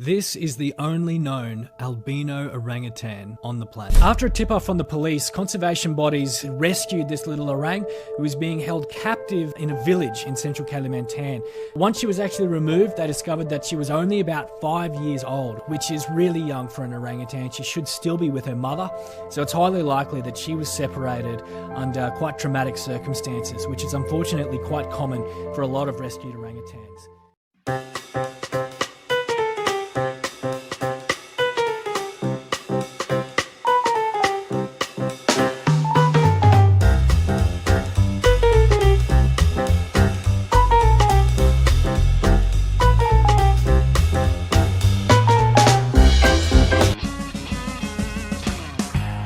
This is the only known albino orangutan on the planet. After a tip-off from the police, conservation bodies rescued this little orang who was being held captive in a village in central Kalimantan. Once she was actually removed, they discovered that she was only about 5 years old, which is really young for an orangutan. She should still be with her mother, so it's highly likely that she was separated under quite traumatic circumstances, which is unfortunately quite common for a lot of rescued orangutans.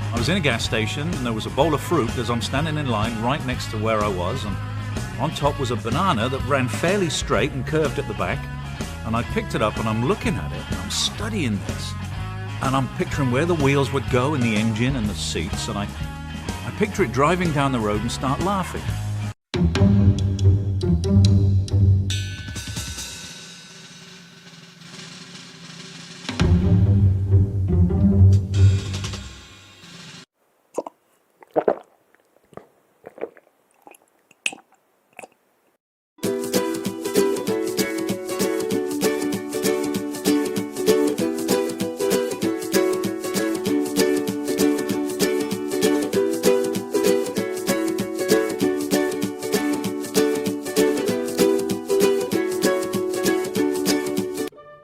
I was in a gas station and there was a bowl of fruit as I'm standing in line right next to where I was, and on top was a banana that ran fairly straight and curved at the back, and I picked it up and I'm looking at it and I'm studying this and I'm picturing where the wheels would go and the engine and the seats, and I picture it driving down the road and start laughing.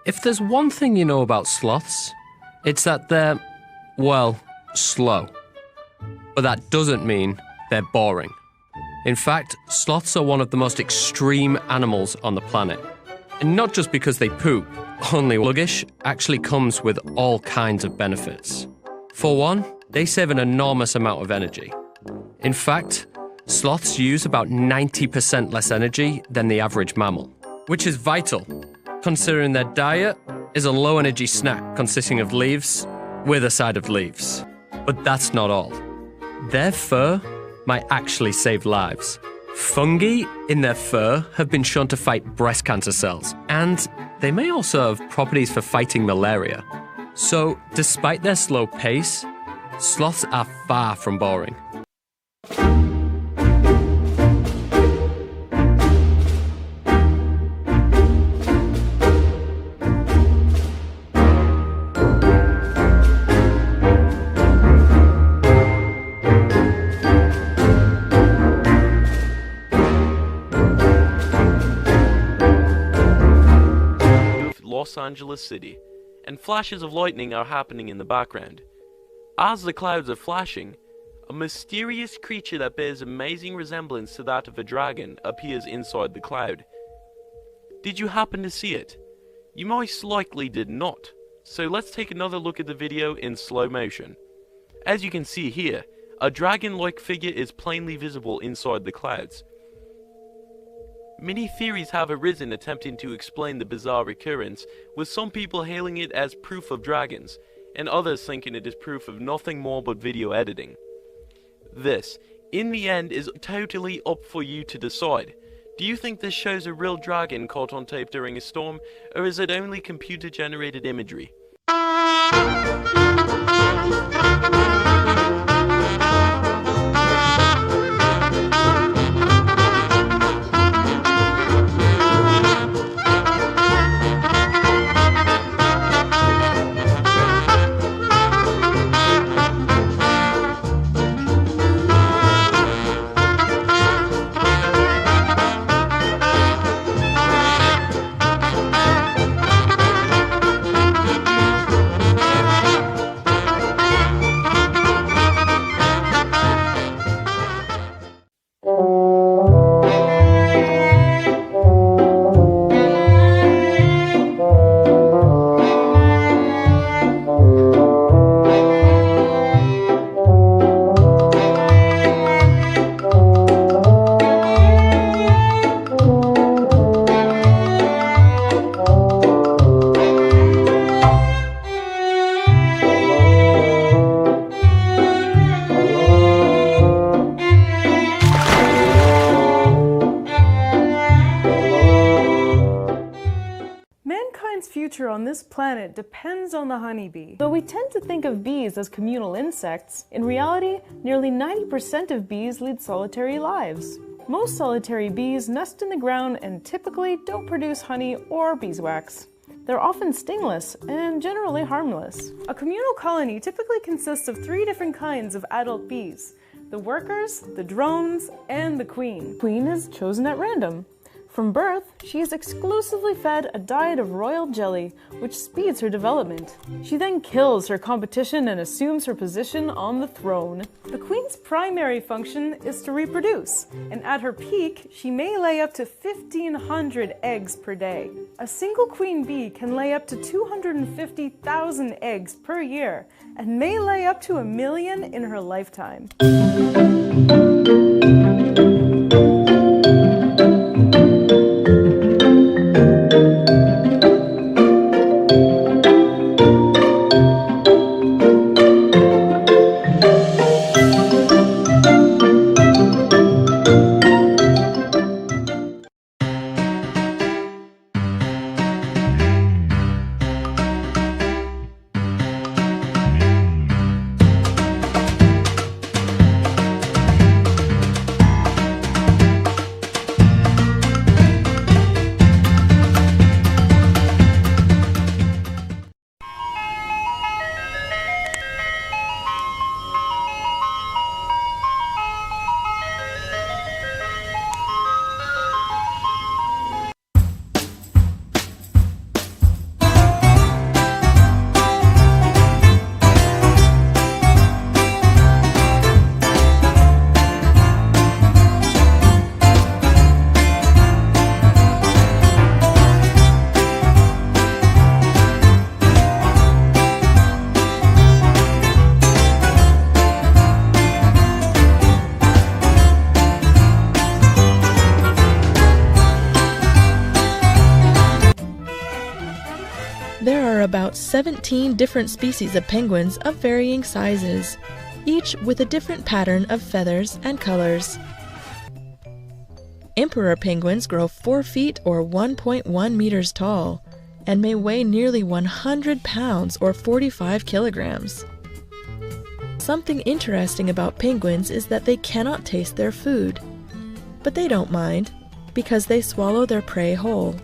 If there's one thing you know about sloths, it's that they're, well, slow. But that doesn't mean they're boring. In fact, sloths are one of the most extreme animals on the planet. And not just because they poop, only sluggish actually comes with all kinds of benefits. For one, they save an enormous amount of energy. In fact, sloths use about 90% less energy than the average mammal, which is vital, considering their diet is a low-energy snack consisting of leaves with a side of leaves. But that's not all. Their fur might actually save lives. Fungi in their fur have been shown to fight breast cancer cells, and they may also have properties for fighting malaria. So, despite their slow pace, sloths are far from boring. Los Angeles City, and flashes of lightning are happening in the background. As the clouds are flashing, a mysterious creature that bears amazing resemblance to that of a dragon appears inside the cloud. Did you happen to see it? You most likely did not, so let's take another look at the video in slow motion. As you can see here, a dragon-like figure is plainly visible inside the clouds. Many theories have arisen attempting to explain the bizarre occurrence, with some people hailing it as proof of dragons, and others thinking it is proof of nothing more but video editing. This, in the end, is totally up for you to decide. Do you think this shows a real dragon caught on tape during a storm, or is it only computer-generated imagery? planet depends on the honeybee. Though we tend to think of bees as communal insects, in reality, nearly 90% of bees lead solitary lives. Most solitary bees nest in the ground and typically don't produce honey or beeswax. They're often stingless and generally harmless. A communal colony typically consists of 3 different kinds of adult bees: the workers, the drones, and the queen. The queen is chosen at random. From birth, she is exclusively fed a diet of royal jelly, which speeds her development. She then kills her competition and assumes her position on the throne. The queen's primary function is to reproduce, and at her peak, she may lay up to 1,500 eggs per day. A single queen bee can lay up to 250,000 eggs per year, and may lay up to 1 million in her lifetime. There are about 17 different species of penguins of varying sizes, each with a different pattern of feathers and colors. Emperor penguins grow 4 feet or 1.1 meters tall and may weigh nearly 100 pounds or 45 kilograms. Something interesting about penguins is that they cannot taste their food, but they don't mind because they swallow their prey whole.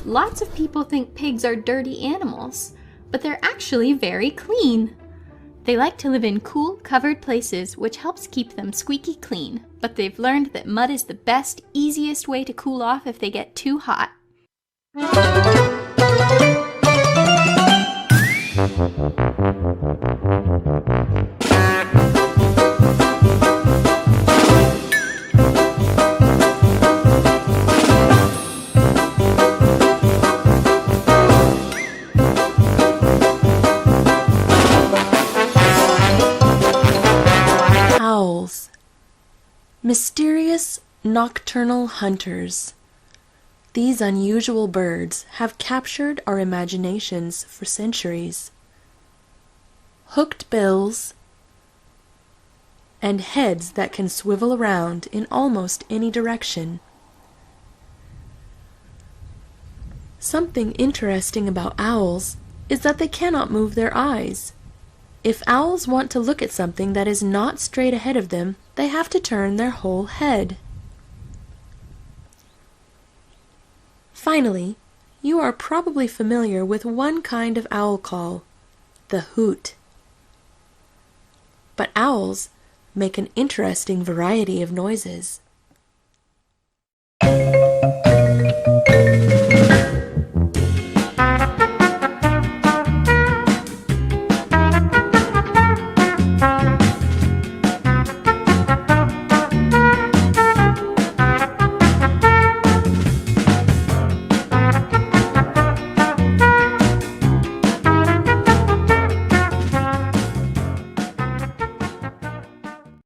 Lots of people think pigs are dirty animals, but they're actually very clean. They like to live in cool, covered places, which helps keep them squeaky clean, but they've learned that mud is the best, easiest way to cool off if they get too hot. Owls. Mysterious nocturnal hunters. These unusual birds have captured our imaginations for centuries. Hooked bills and heads that can swivel around in almost any direction. Something interesting about owls is that they cannot move their eyes. If owls want to look at something that is not straight ahead of them, they have to turn their whole head. Finally, you are probably familiar with one kind of owl call, the hoot. But owls make an interesting variety of noises.